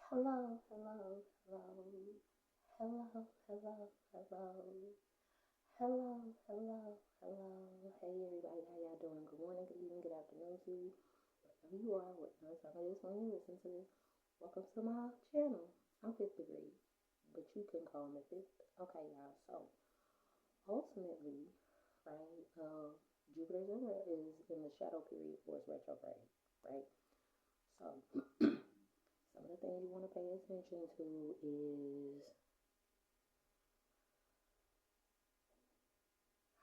Hello, hello, hello, hello, hello, hello, hello, hello, hello. Hey everybody, how y'all doing? Good morning, good evening, good afternoon to you. Wherever you are, whatever time it is when you listen to this. Welcome to my channel. I'm fifth degree, but you can call me fifth. Okay, y'all. So ultimately, right, Jupiter's is in the shadow period for its retrograde, right? So some of the things you want to pay attention to is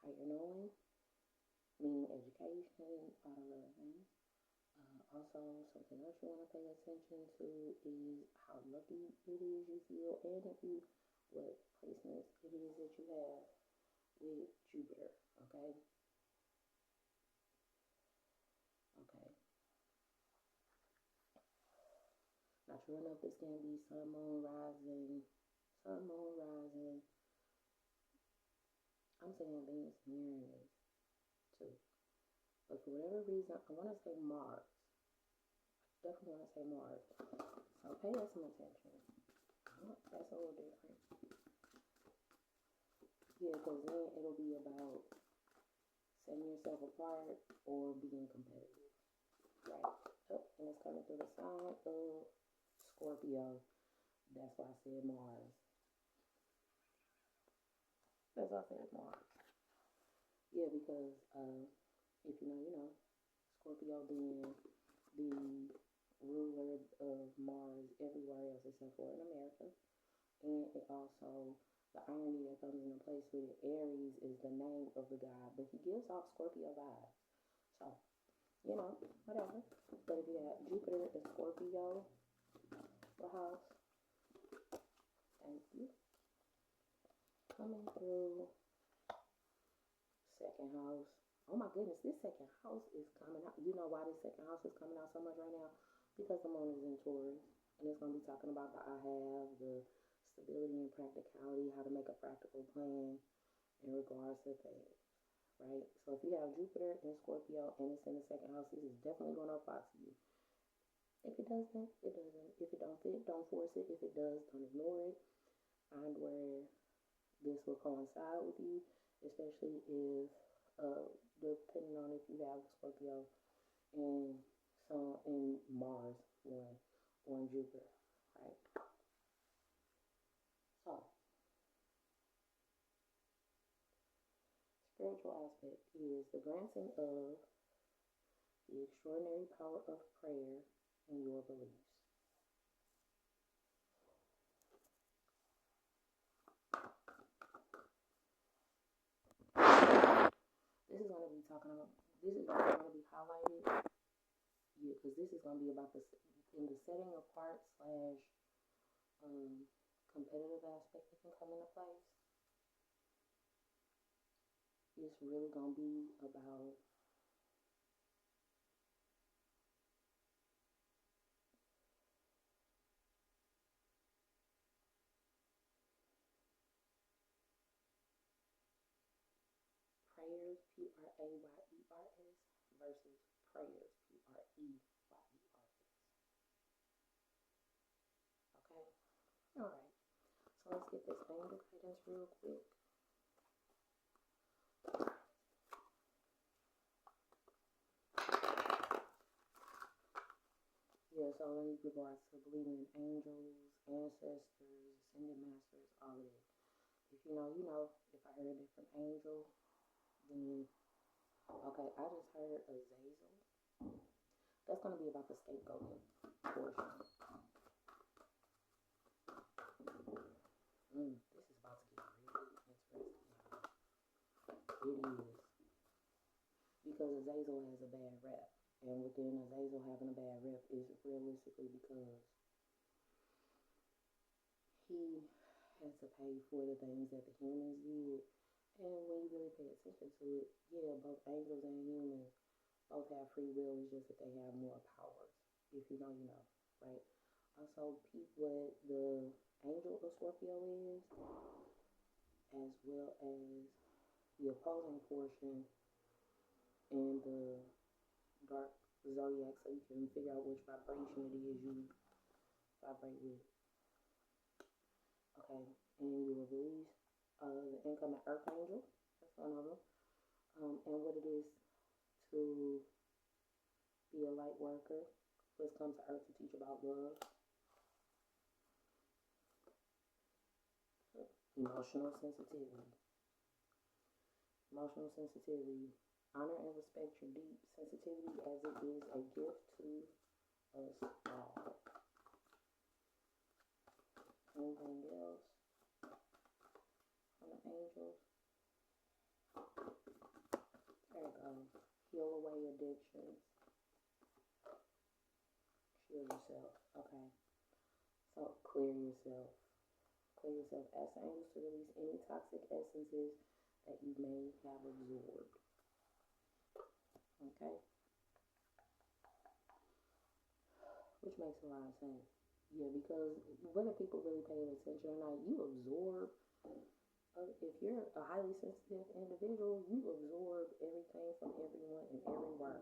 how you're knowing, meaning education, all of those things. Also, something else you want to pay attention to is how lucky it is you feel, and if you what placements it is that you have with Jupiter. Okay, okay. Not sure enough. This can be sun, moon, rising, sun, moon, rising. I'm saying Venus and Uranus too, but for whatever reason, I want to say Mars. Definitely want to say Mars. So pay that some attention. That's a little different. Yeah, because then it'll be about setting yourself apart or being competitive. Right. Oh, and it's coming through the sign of Scorpio. That's why I said Mars. That's why I said Mars. Yeah, because if you know, Scorpio being the ruler of Mars everywhere else except for in America. And it also, the irony that comes into place with it, Aries is the name of the god, but he gives off Scorpio vibes. So, whatever. But if you have Jupiter and Scorpio, the house, thank you. Coming through second house. Oh my goodness, this second house is coming out. You know why this second house is coming out so much right now? Because the moon is in Taurus. And it's going to be talking about the I have, the stability and practicality, how to make a practical plan in regards to things, right? So if you have Jupiter in Scorpio and it's in the second house, this is definitely going to apply to you. If it doesn't, it doesn't. If it don't fit, don't force it. If it does, don't ignore it. Find where this will coincide with you, especially if, depending on if you have Scorpio and Sun and Mars one on Jupiter, right? So, spiritual aspect is the granting of the extraordinary power of prayer and your beliefs. This is going to be talking about, this is going to be highlighted, yeah, because this is going to be about the, in the setting apart slash um, competitive aspect that can come into place. It's really going to be about prayers, P-R-A-Y-E-R-S, versus prayers, P-R-E-Y-E-R-S. Okay? All right. So let's get this angel guidance real quick. Yeah, so in regards to believing in angels, ancestors, ascended masters, all of that. If you know, you know. If I heard a different angel, then okay, I just heard Azazel. That's gonna be about the scapegoating portion. This is about to get really interesting, y'all. It is because Azazel has a bad rep, and within Azazel having a bad rep is realistically because he had to pay for the things that the humans did. And when you really pay attention to it, yeah, both angels and humans both have free will. It's just that they have more powers. If you know, you know, right? Also, peep what the angel of Scorpio is, as well as the opposing portion in the dark zodiac, so you can figure out which vibration it is you vibrate with. Okay, and you will release the incoming archangel. That's one of them. And what it is to be a light worker. Who's come to earth to teach about love, emotional sensitivity. Emotional sensitivity. Honor and respect your deep sensitivity as it is a gift to us all. Anything else from the angels? There you go. Heal away addictions. Shield yourself. Okay. So clear yourself. Clear yourself. Ask the angels to release any toxic essences that you may have absorbed. Okay? Which makes a lot of sense. Yeah, because whether people really pay attention or not, you absorb. If you're a highly sensitive individual, you absorb everything from everyone and everywhere.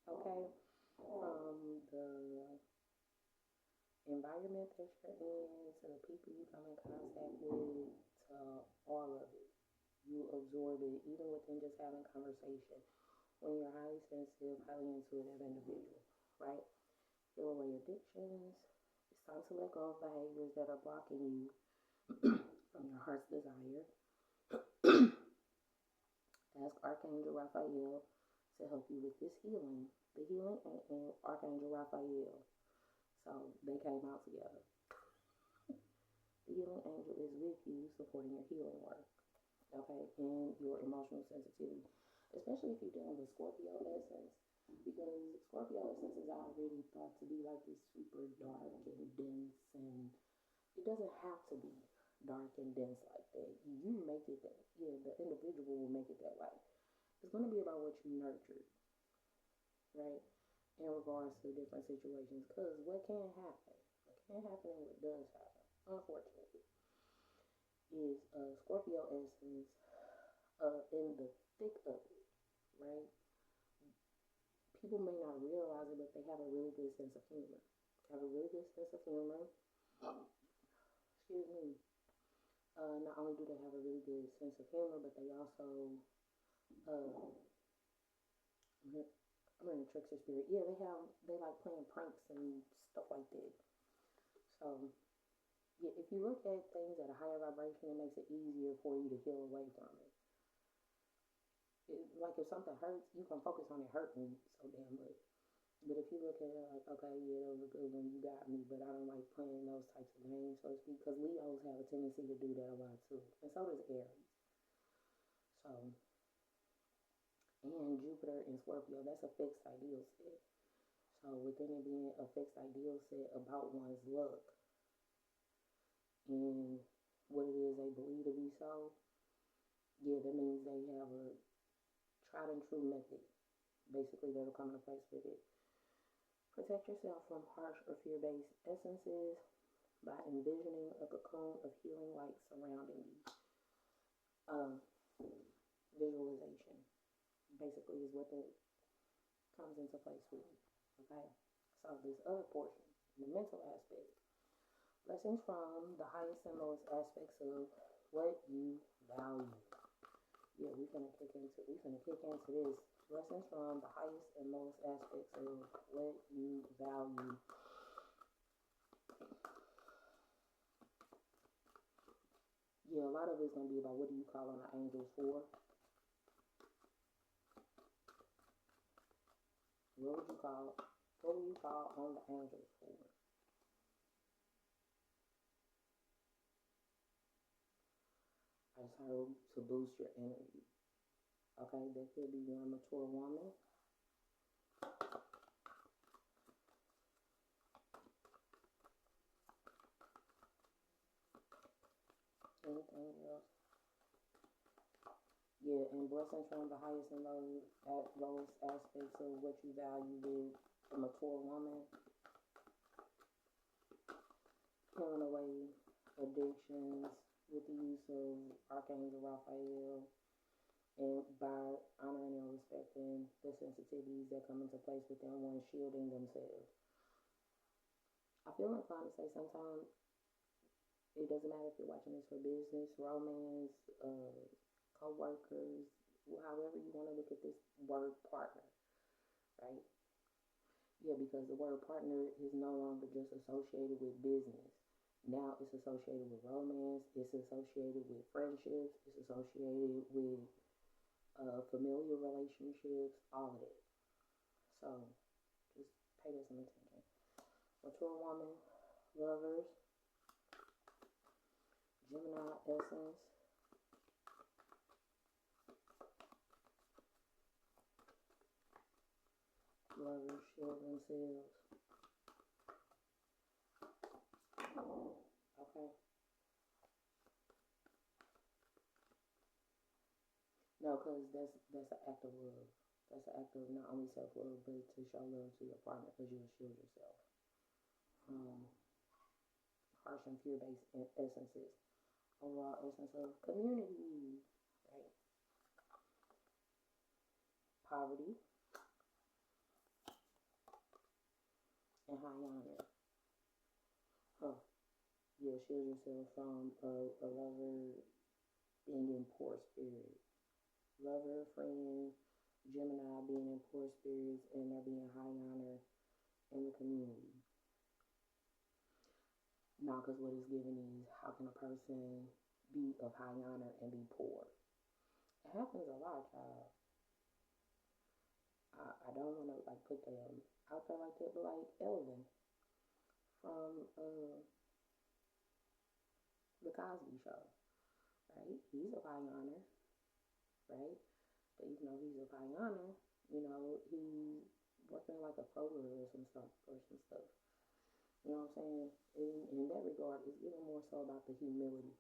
Okay? From the environment that you're in, to the people you come in contact with, to all of it. You absorb it, even within just having conversation. When you're highly sensitive, highly intuitive individual, right? Heal away addictions. It's time to let go of behaviors that are blocking you from your heart's desire. Ask Archangel Raphael to help you with this healing. The healing and Archangel Raphael. So they came out together. The healing angel is with you, supporting your healing work. Okay, and your emotional sensitivity. Especially if you're dealing with Scorpio essence. Because Scorpio essence is already thought to be like this super dark and dense, and it doesn't have to be dark and dense like that. You make it that, yeah, the individual will make it that way. It's going to be about what you nurtured, right? In regards to different situations. Because what can happen, and what does happen, unfortunately, is Scorpio essence in the thick of it, right? People may not realize it, but they have a really good sense of humor. Have a really good sense of humor. Excuse me. Not only do they have a really good sense of humor, but they also, I'm in a trickster spirit. Yeah, they like playing pranks and stuff like that. So, yeah, if you look at things at a higher vibration, it makes it easier for you to heal away from it. Like if something hurts, you can focus on it hurting so damn much. But if you look at it like, okay, yeah, that was a good one, you got me, but I don't like playing those types of games, so to speak, because Leos have a tendency to do that a lot too, and so does Aries. So, and Jupiter in Scorpio, that's a fixed ideal set. So within it being a fixed ideal set about one's luck and what it is they believe to be so, yeah, that means they have a tried and true method, basically, that'll come into place with it. Protect yourself from harsh or fear-based essences by envisioning a cocoon of healing light surrounding you. Visualization, basically, is what that comes into place with you. Okay? So this other portion, the mental aspect, blessings from the highest and lowest aspects of what you value. Yeah, we're gonna kick into this. Lessons from the highest and lowest aspects of what you value. Yeah, a lot of it's gonna be about what do you call on the angels for? What would you call? What would you call on the angels for? I just heard to boost your energy. Okay, there could be one mature woman. Anything else? Yeah, and blessings from the highest and lowest aspects of what you value with a mature woman. Healing away addictions with the use of Archangel Raphael, and by honoring and respecting the sensitivities that come into place within one, shielding themselves. I feel inclined to say sometimes it doesn't matter if you're watching this for business, romance, co-workers, however you want to look at this word partner, right? Yeah, because the word partner is no longer just associated with business. Now it's associated with romance, it's associated with friendships, it's associated with familiar relationships, all of it. So just pay this some attention. Mature woman, lovers, Gemini essence, lovers shield themselves. Okay. No, because that's an act of love. That's an act of not only self love, but to show love to your partner because you'll shield yourself from harsh and fear based essences. Overall essence of community, right? Poverty and high honor. Huh. Yeah, shield yourself from a lover being in poor spirit. Lover, friend, Gemini being in poor spirits and there being high honor in the community. Now, because what it's giving is how can a person be of high honor and be poor? It happens a lot, child. I don't want to like put them out there like that, but like Elvin from the Cosby Show, right? He's of high honor, right? But even though he's of high honor, he's working like a program or some stuff or some stuff. You know what I'm saying? In that regard, it's even more so about the humility.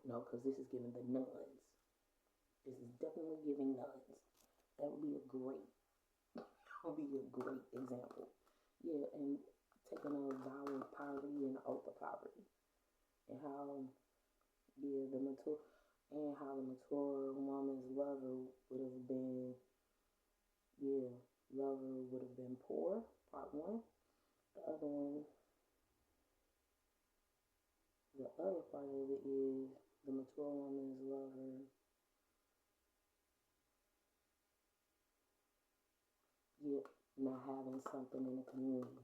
No, because this is giving the nuns. This is definitely giving nuns. That would be a great, would be a great example. Yeah, and taking a vow of poverty and oath of poverty, and how the mature woman's lover would have been, lover would have been poor. Part one. The other one, the other part of it is the mature woman's lover. Yeah, not having something in the community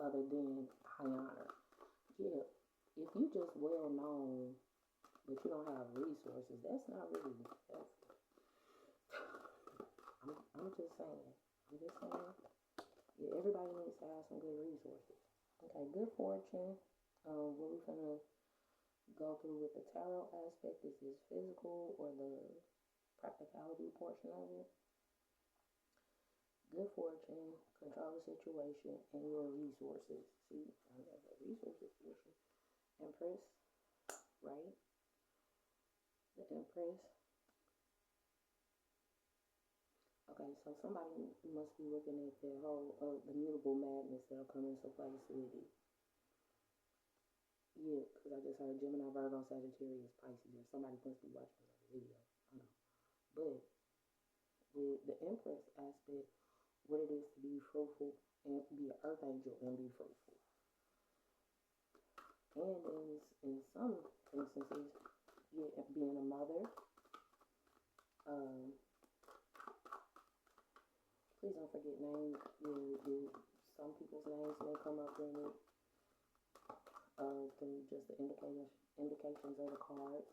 other than high honor. Yeah, if you just well known but you don't have resources, that's not really helpful. I'm just saying. I'm just saying. Yeah, everybody needs to have some good resources. Okay, good fortune. What we're gonna go through with the tarot aspect is this physical or the practicality portion of it. Good fortune, control the situation, and your resources. See, I have the resources portion. Empress, right? The Empress. Okay, so somebody must be looking at the whole the mutable madness that'll come into place with it. Yeah, because I just heard Gemini, Virgo, Sagittarius, Pisces, or somebody must be watching another video. I don't know. But with the Empress aspect, what it is to be fruitful and be an earth angel and be fruitful. And in some instances, being a mother. Please don't forget names. Some people's names may come up in it through just the indications of the cards.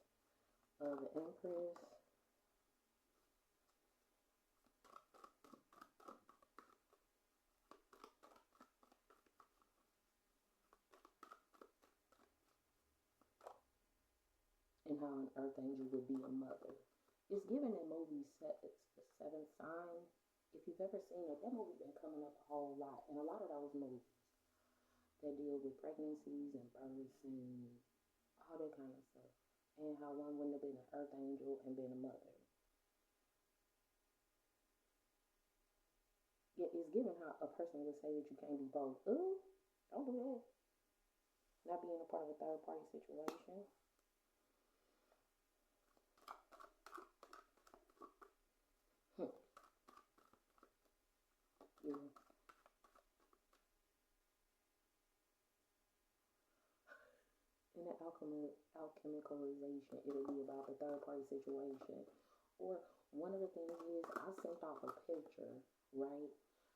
The Empress. And how an earth angel would be a mother. It's given in movie Seventh Sign. If you've ever seen it, that movie been coming up a whole lot. And a lot of those movies that deal with pregnancies and births and all that kind of stuff. And how one wouldn't have been an earth angel and been a mother. Yeah, it's given how a person would say that you can't be both. Ooh, don't do that. Not being a part of a third party situation. Yeah. in the alchemicalization, it'll be about the third party situation. Or one of the things is I sent off a picture, right?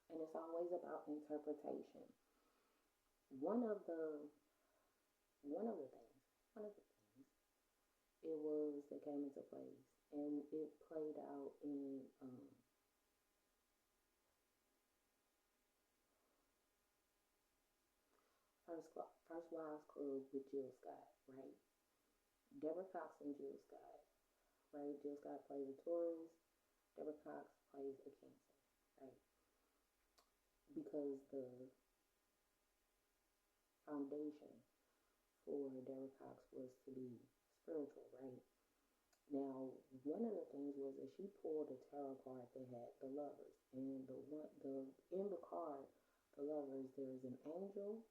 And it's always about interpretation. One of the one of the things, one of the things, it was that came into place, and it played out in First Wives Club with Jill Scott, right? Deborah Cox and Jill Scott, right? Jill Scott plays a Taurus, Deborah Cox plays a Cancer, right? Because the foundation for Deborah Cox was to be spiritual, right? Now, one of the things was that she pulled a tarot card that had the lovers, and the in the card, the lovers, there's an angel,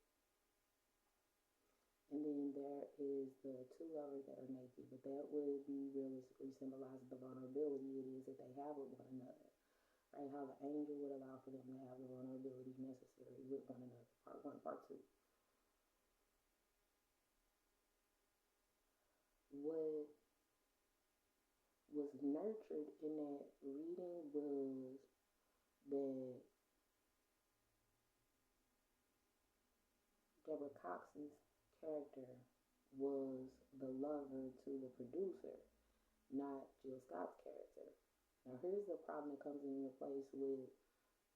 and then there is the two lovers that are naked, but that would be realistically symbolizing the vulnerability it is that they have with one another, right? How the angel would allow for them to have the vulnerability necessary with one another. Part one, part two. What was nurtured in that reading was that Deborah Cox's character was the lover to the producer, not Jill Scott's character. Now, here's the problem that comes into place with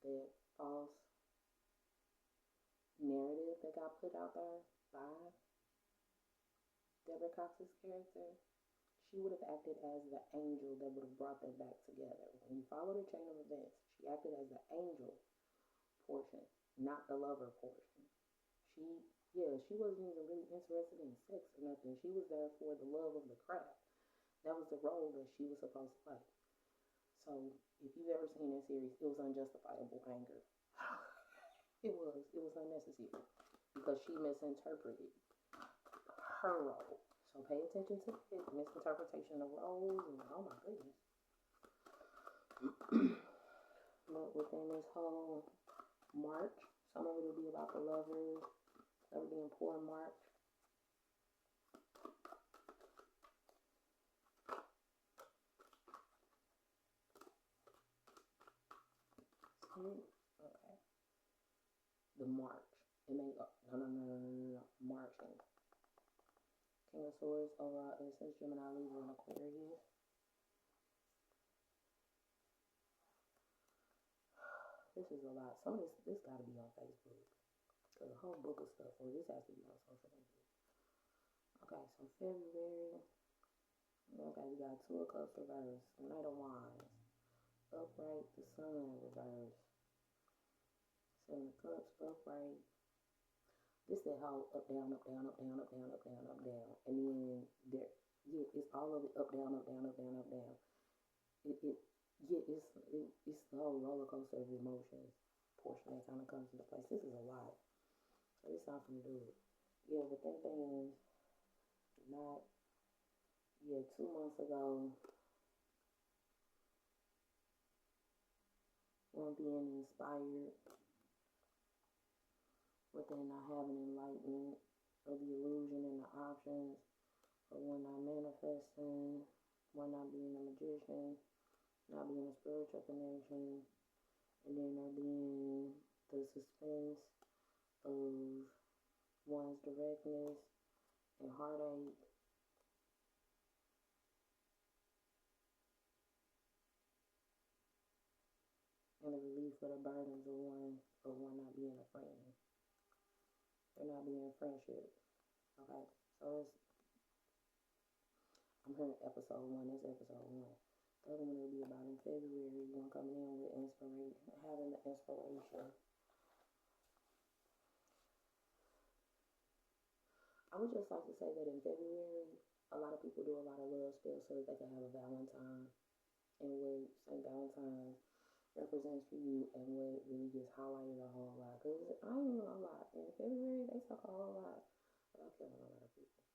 that false narrative that got put out there by Deborah Cox's character. She would have acted as the angel that would have brought them back together. When you follow the chain of events, she acted as the angel portion, not the lover portion. She, yeah, she wasn't even really interested in sex or nothing. She was there for the love of the craft. That was the role that she was supposed to play. So if you've ever seen that series, it was unjustifiable anger. It was unnecessary because she misinterpreted her role. So pay attention to the misinterpretation of roles, and oh my goodness. But within this whole March, some of it will be about the lovers, that'll be in poor March. Okay. The March. It may no. Marching. King of Swords overall essence, Gemini, Libra, and Aquarius. This is a lot. Some of this got to be on Facebook. Because a whole book of stuff, or this has to be on social media. Okay, so February. Okay, we got Two of Cups reverse, Knight of Wands, upright, the Sun reverse, Seven of Cups upright. This that whole up down, up down, up down, up down, up down, up down, and then there, yeah, it's all of it up down, up down, up down, up down. Yeah, it's the whole roller coaster of emotions portion that kind of comes into place. This is a lot, so it's not gonna do it. Yeah, but that thing, not, yeah, 2 months ago, one being inspired, but then not having enlightenment of the illusion and the options, or one not manifesting, one not being a magician, not being a spiritual connection, and then there being the suspense of one's directness and heartache. And the relief of the burdens of one not being a friend. Or not being a friendship. Okay. So I'm hearing episode one. That's episode one. The other one will be about in February, one coming in with inspiration, having the inspiration. I would just like to say that in February, a lot of people do a lot of love spells so that they can have a Valentine. And what St. Valentine's represents for you, and what really gets highlighted a whole lot. Because I ain't even gonna lie, in February, they talk a whole lot about killing a lot of people.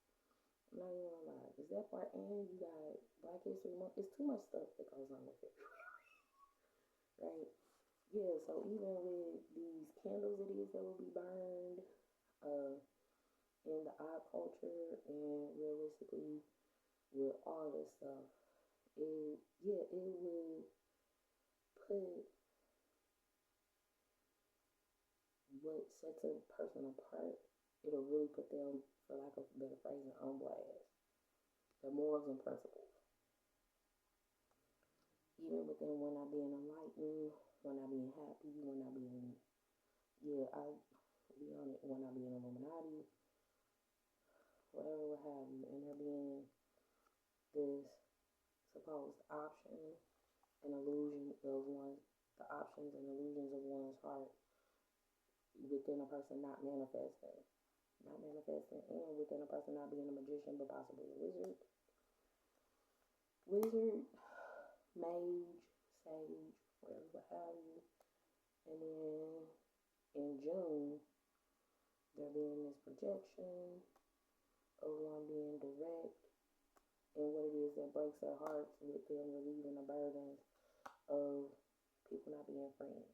I'm not even gonna lie. Because that part, and you got Black History Month. It's too much stuff that goes on with February, right? Yeah, so even with these candles it is that will be burned, uh, in the art culture and realistically with all this stuff, it would put what sets a person apart. It'll really put them, for lack of a better phrasing, on blast. Their morals and principles. Even within when not being enlightened, when not being happy, when not being, yeah, I be on it, when not being Illuminati, whatever, what have you, and there being this supposed option and illusion of one's, the options and illusions of one's heart within a person not manifesting, and within a person not being a magician, but possibly a wizard, mage, sage, whatever, what have you. And then in June, there being this projection of one being direct and what it is that breaks their hearts with them relieving the burdens of people not being friends.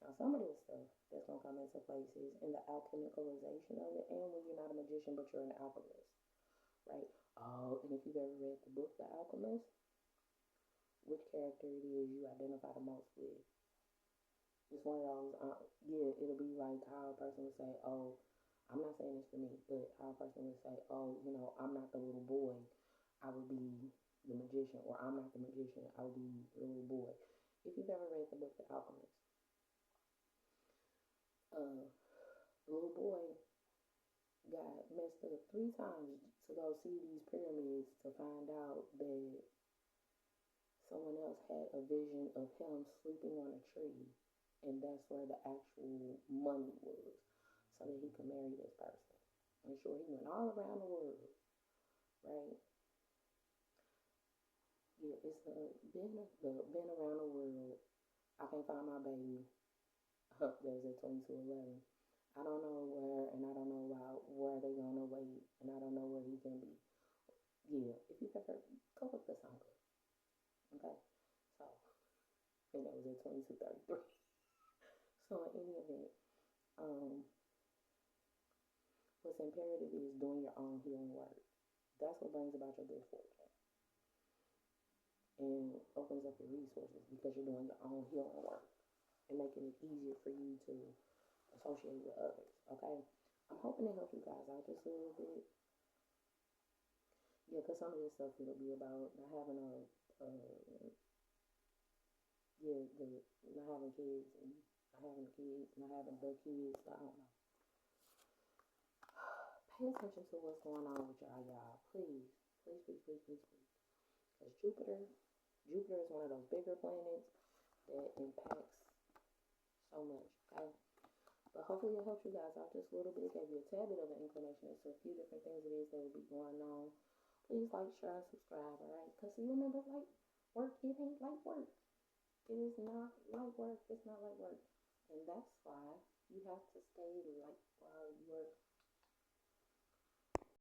Now, some of this stuff that's going to come into place is in the alchemicalization of it, and when you're not a magician, but you're an alchemist, right? Oh, and if you've ever read the book, The Alchemist, which character it is you identify the most with. It's one of those, yeah, it'll be like how a person would say, oh, I'm not saying this for me, but how a person would say, oh, you know, I'm not the little boy, I would be the magician, or I'm not the magician, I would be the little boy. If you've ever read the book, The Alchemist, the little boy got messed up 3 times to go see these pyramids to find out that someone else had a vision of him sleeping on a tree, and that's where the actual money was, so that he could marry this person. And sure, he went all around the world, right? Yeah, it's been around the world. I can't find my baby. That was at 2211. I don't know where, and I don't know where they gonna wait, and I don't know where he can be. Yeah, if you've ever, go look this song up. Okay, so and that was at 2233. So in any event, um, what's imperative is doing your own healing work. That's what brings about your good fortune and opens up your resources because you're doing your own healing work and making it easier for you to associate with others. Okay, I'm hoping to help you guys out just a little bit. Yeah, because some of this stuff it'll be about not having not having kids and not having the kids. I don't know. Pay attention to what's going on with y'all. Please, please, please, please, please, please. Because Jupiter is one of those bigger planets that impacts so much. Okay. But hopefully it helps you guys out just a little bit. Gave you a tad bit of an inclination as to a few different things it is that will be going on. Please like, share, and subscribe, alright? Because you remember, like, work, it ain't like work. It is not like work. It's not like work. And that's why you have to stay like while you work